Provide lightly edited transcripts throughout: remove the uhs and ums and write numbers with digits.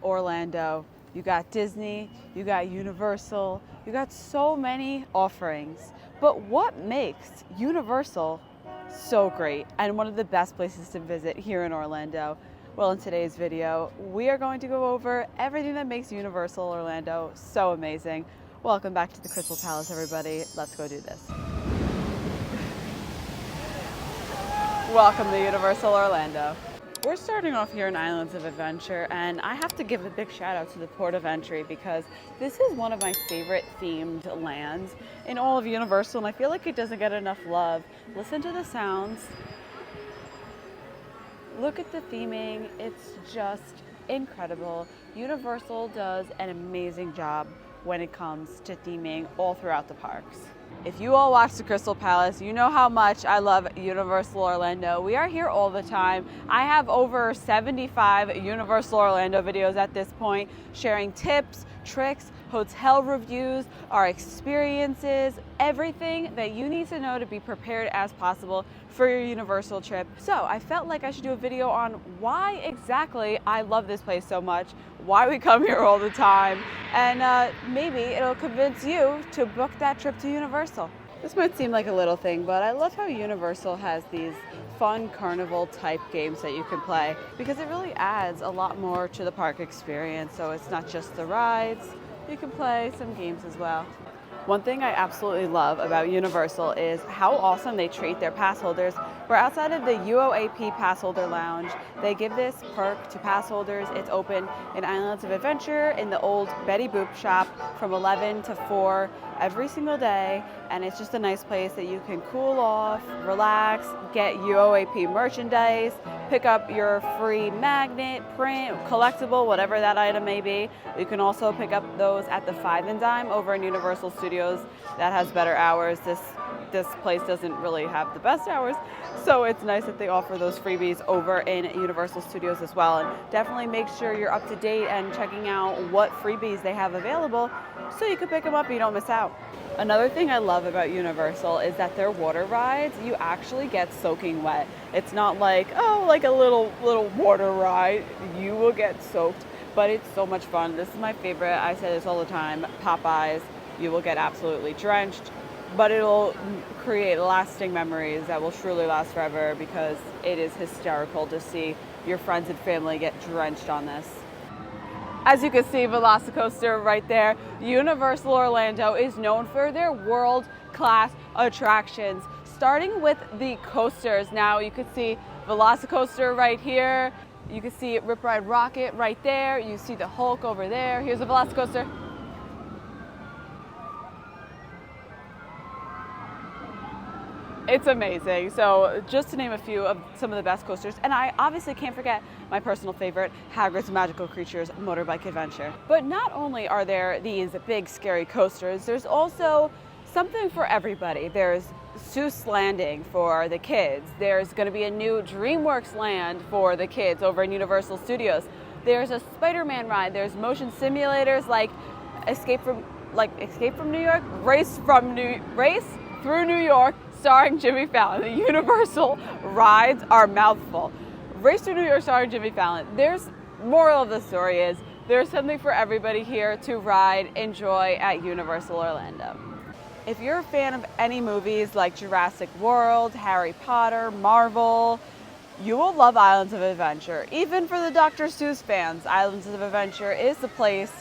Orlando. You got Disney, you got Universal, you got so many offerings. But what makes Universal so great and one of the best places to visit here in Orlando? Well, in today's video, we are going to go over everything that makes Universal Orlando so amazing. Welcome back to the Krystal Palace, everybody. Let's go do this. Welcome to Universal Orlando. We're starting off here in Islands of Adventure, and I have to give a big shout out to the Port of Entry because this is one of my favorite themed lands in all of Universal, and I feel like it doesn't get enough love. Listen to the sounds. Look at the theming. It's just incredible. Universal does an amazing job when it comes to theming all throughout the parks. If you all watch the Krystal Palace, you know how much I love Universal Orlando. We are here all the time. I have over 75 Universal Orlando videos at this point, sharing tips, tricks, hotel reviews, our experiences, everything that you need to know to be prepared as possible for your Universal trip. So I felt like I should do a video on why exactly I love this place so much, why we come here all the time, and maybe it'll convince you to book that trip to Universal. This might seem like a little thing, but I love how Universal has these fun carnival type games that you can play because it really adds a lot more to the park experience. So it's not just the rides, you can play some games as well. One thing I absolutely love about Universal is how awesome they treat their pass holders. We're outside of the UOAP Pass Holder Lounge. They give this perk to pass holders. It's open in Islands of Adventure in the old Betty Boop shop from 11 to 4 every single day. And it's just a nice place that you can cool off, relax, get UOAP merchandise, pick up your free magnet, print, collectible, whatever that item may be. You can also pick up those at the Five and Dime over in Universal Studios. That has better hours. This place doesn't really have the best hours, so it's nice that they offer those freebies over in Universal Studios as well. And definitely make sure you're up to date and checking out what freebies they have available so you can pick them up and you don't miss out. Another thing I love about Universal is that their water rides, you actually get soaking wet. It's not like, oh, like a little water ride. You will get soaked, but it's so much fun. This is my favorite. I say this all the time. Popeyes, you will get absolutely drenched, but it'll create lasting memories that will truly last forever because it is hysterical to see your friends and family get drenched on this. As you can see, VelociCoaster right there. Universal Orlando is known for their world-class attractions, starting with the coasters. Now you can see VelociCoaster right here. You can see Rip Ride Rocket right there. You see the Hulk over there. Here's the VelociCoaster. It's amazing. So just to name a few of some of the best coasters, and I obviously can't forget my personal favorite, Hagrid's Magical Creatures Motorbike Adventure. But not only are there these big scary coasters, there's also something for everybody. There's Seuss Landing for the kids. There's going to be a new DreamWorks land for the kids over in Universal Studios. There's a Spider-Man ride. There's motion simulators like Escape from New York, Race Through New York, starring Jimmy Fallon. The Universal rides are mouthful. Race Through New York starring Jimmy Fallon. There's moral of the story is there's something for everybody here to ride, enjoy at Universal Orlando. If you're a fan of any movies like Jurassic World, Harry Potter, Marvel, you will love Islands of Adventure. Even for the Dr. Seuss fans, Islands of Adventure is the place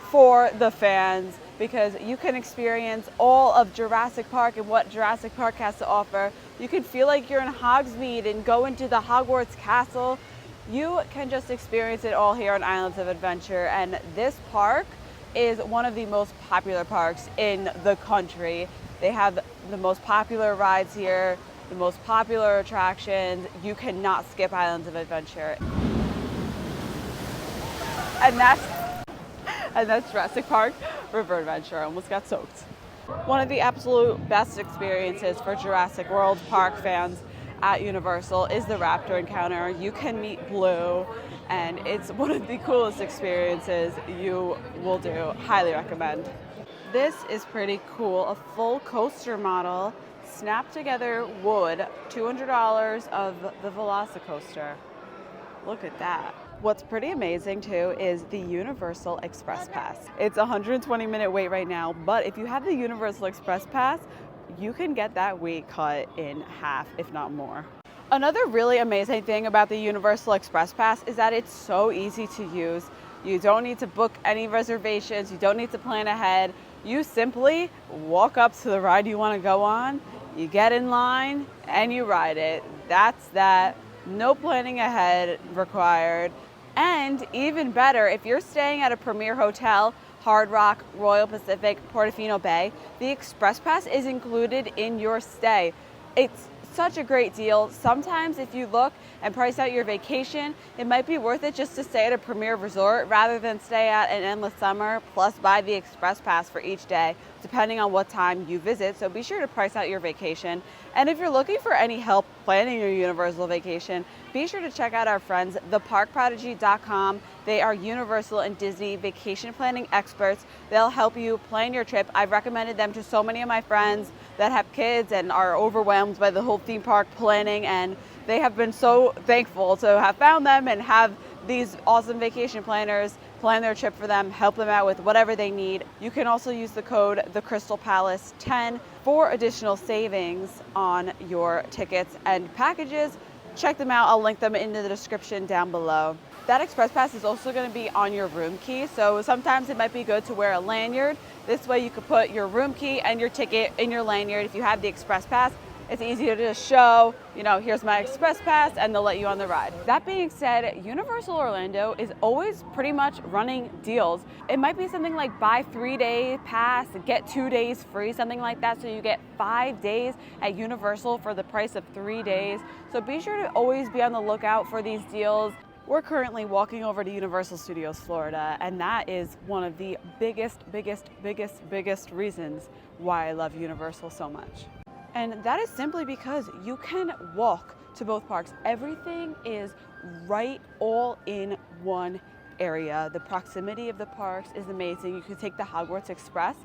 for the fans because you can experience all of Jurassic Park and what Jurassic Park has to offer. You can feel like you're in Hogsmeade and go into the Hogwarts Castle. You can just experience it all here on Islands of Adventure, and this park is one of the most popular parks in the country. They have the most popular rides here, the most popular attractions. You cannot skip Islands of Adventure. And that's Jurassic Park River Adventure. I almost got soaked. One of the absolute best experiences for Jurassic World Park fans at Universal is the Raptor encounter. You can meet Blue, and it's one of the coolest experiences you will do. Highly recommend. This is pretty cool. A full coaster model, snapped together wood, $200 of the VelociCoaster. Look at that. What's pretty amazing too is the Universal Express Pass. It's a 120-minute wait right now, but if you have the Universal Express Pass, you can get that wait cut in half, if not more. Another really amazing thing about the Universal Express Pass is that it's so easy to use. You don't need to book any reservations, you don't need to plan ahead. You simply walk up to the ride you want to go on, you get in line, and you ride it. That's that. No planning ahead required. And even better, if you're staying at a premier hotel, Hard Rock, Royal Pacific, Portofino Bay, the Express Pass is included in your stay. It's such a great deal. Sometimes if you look and price out your vacation, it might be worth it just to stay at a premier resort rather than stay at an endless summer, plus buy the Express Pass for each day, depending on what time you visit. So be sure to price out your vacation. And if you're looking for any help planning your Universal vacation, be sure to check out our friends, theparkprodigy.com. They are Universal and Disney vacation planning experts. They'll help you plan your trip. I've recommended them to so many of my friends that have kids and are overwhelmed by the whole theme park planning, and they have been so thankful to have found them and have these awesome vacation planners plan their trip for them, help them out with whatever they need. You can also use the code TheCrystalPalace10 for additional savings on your tickets and packages. Check them out. I'll link them in the description down below. That Express Pass is also going to be on your room key, so sometimes it might be good to wear a lanyard. This way you could put your room key and your ticket in your lanyard. If you have the Express Pass, it's easier to just show, here's my Express Pass, and they'll let you on the ride. That being said, Universal Orlando is always pretty much running deals. It might be something like buy 3-day pass, get 2 days free, something like that. So you get 5 days at Universal for the price of 3 days. So be sure to always be on the lookout for these deals. We're currently walking over to Universal Studios Florida, and that is one of the biggest reasons why I love Universal so much. And that is simply because you can walk to both parks. Everything is right all in one area. The proximity of the parks is amazing. You can take the Hogwarts Express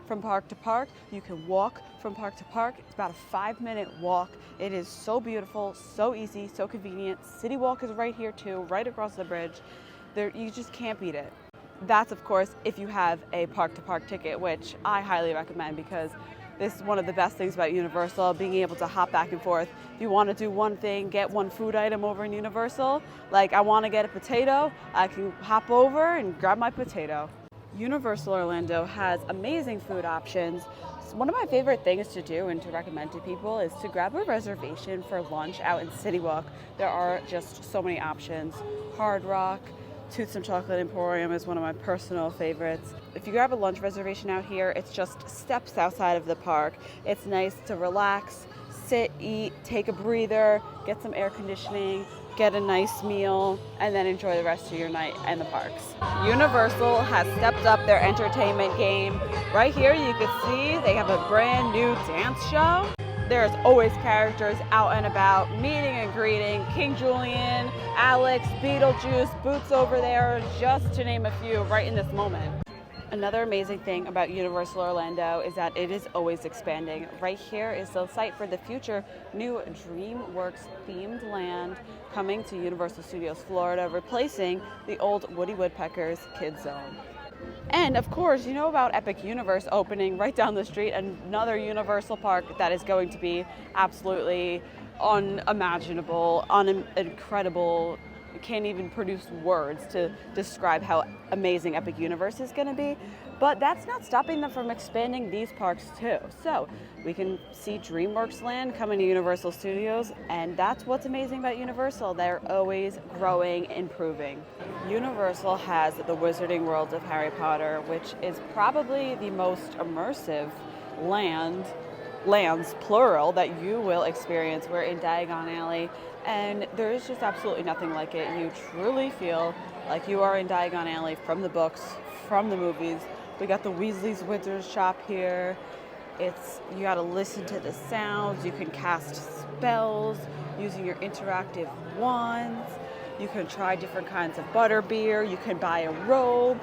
from park to park. You can walk from park to park. It's about a 5-minute walk. It is so beautiful, so easy, so convenient. CityWalk is right here too, right across the bridge. You just can't beat it. That's of course if you have a park to park ticket, which I highly recommend because this is one of the best things about Universal, being able to hop back and forth. If you want to do one thing, get one food item over in Universal, like I want to get a potato, I can hop over and grab my potato. Universal Orlando has amazing food options. One of my favorite things to do and to recommend to people is to grab a reservation for lunch out in CityWalk. There are just so many options. Hard Rock, Tooths and Chocolate Emporium is one of my personal favorites. If you grab a lunch reservation out here, it's just steps outside of the park. It's nice to relax, sit, eat, take a breather, get some air conditioning, get a nice meal, and then enjoy the rest of your night in the parks. Universal has stepped up their entertainment game. Right here you can see they have a brand new dance show. There's always characters out and about, meeting and greeting. King Julian, Alex, Beetlejuice, Boots over there, just to name a few right in this moment. Another amazing thing about Universal Orlando is that it is always expanding. Right here is the site for the future new DreamWorks themed land coming to Universal Studios Florida, replacing the old Woody Woodpecker's Kids Zone. And of course, you know about Epic Universe opening right down the street, another Universal park that is going to be absolutely unimaginable, incredible. Can't even produce words to describe how amazing Epic Universe is going to be. But that's not stopping them from expanding these parks too. So we can see DreamWorks Land coming to Universal Studios, and that's what's amazing about Universal. They're always growing, improving. Universal has the Wizarding World of Harry Potter, which is probably the most immersive lands plural that you will experience. We're in Diagon Alley, and there is just absolutely nothing like it. You truly feel like you are in Diagon Alley from the books, from the movies. We got the Weasley's Wizard Shop here. You got to listen to the sounds. You can cast spells using your interactive wands. You can try different kinds of butterbeer. You can buy a robe.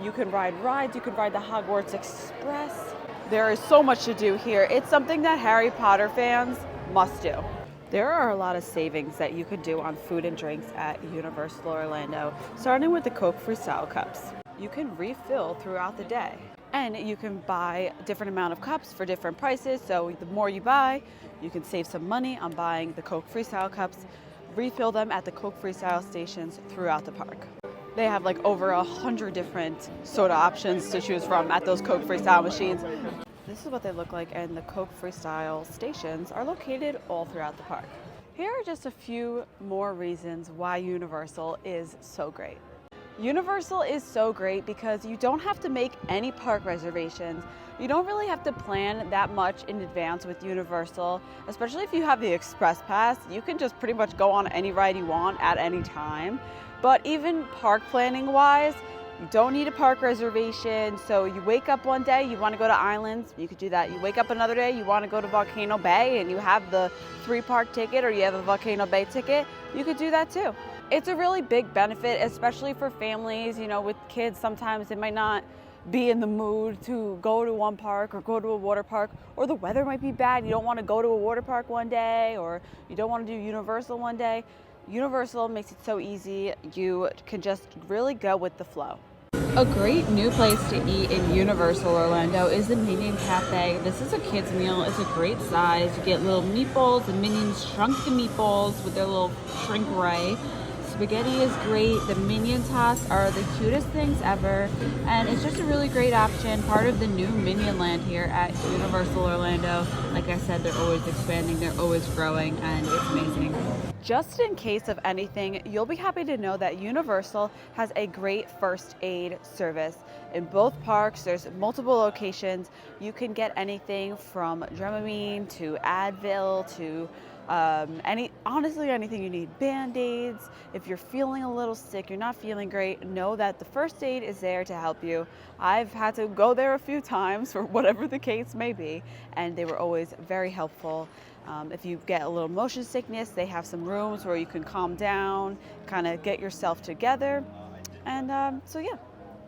You can ride rides. You can ride the Hogwarts Express. There is so much to do here. It's something that Harry Potter fans must do. There are a lot of savings that you could do on food and drinks at Universal Orlando, starting with the Coke Freestyle cups. You can refill throughout the day, and you can buy a different amount of cups for different prices. So the more you buy, you can save some money on buying the Coke Freestyle cups. Refill them at the Coke Freestyle stations throughout the park. They have like over 100 different soda options to choose from at those Coke Freestyle machines. This is what they look like, and the Coke Freestyle stations are located all throughout the park. Here are just a few more reasons why Universal is so great. Universal is so great because you don't have to make any park reservations. You don't really have to plan that much in advance with Universal, especially if you have the Express Pass. You can just pretty much go on any ride you want at any time. But even park planning wise, you don't need a park reservation. So you wake up one day, you want to go to Islands, you could do that. You wake up another day, you want to go to Volcano Bay and you have the 3-park ticket or you have a Volcano Bay ticket, you could do that too. It's a really big benefit, especially for families, you know, with kids. Sometimes they might not be in the mood to go to one park or go to a water park, or the weather might be bad. You don't want to go to a water park one day, or you don't want to do Universal one day. Universal makes it so easy. You can just really go with the flow. A great new place to eat in Universal Orlando is the Minion Cafe. This is a kid's meal. It's a great size. You get little meatballs. The Minions shrunk the meatballs with their little shrink ray. Spaghetti is great. The Minion tots are the cutest things ever, and it's just a really great option, part of the new Minion Land here at Universal Orlando. Like I said, they're always expanding, they're always growing, and it's amazing. Just in case of anything, you'll be happy to know that Universal has a great first aid service. In both parks, there's multiple locations. You can get anything from Dramamine to Advil to honestly anything you need. Band-aids. If you're feeling a little sick, you're not feeling great, know that the first aid is there to help you. I've had to go there a few times for whatever the case may be, and they were always very helpful. If you get a little motion sickness, they have some rooms where you can calm down, kind of get yourself together. And so yeah,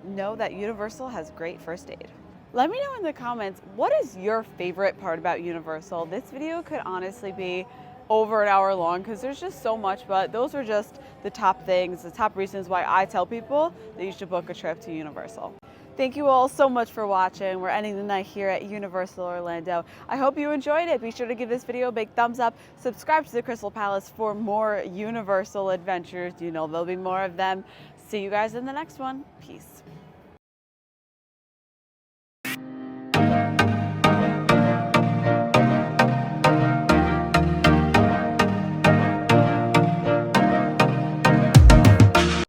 know that Universal has great first aid. Let me know in the comments, what is your favorite part about Universal? This video could honestly be over an hour long because there's just so much, but those are just the top things, the top reasons why I tell people that you should book a trip to Universal. Thank you all so much for watching. We're ending the night here at Universal Orlando. I hope you enjoyed it. Be sure to give this video a big thumbs up. Subscribe to the Krystal Palace for more Universal adventures. You know there'll be more of them. See you guys in the next one. Peace.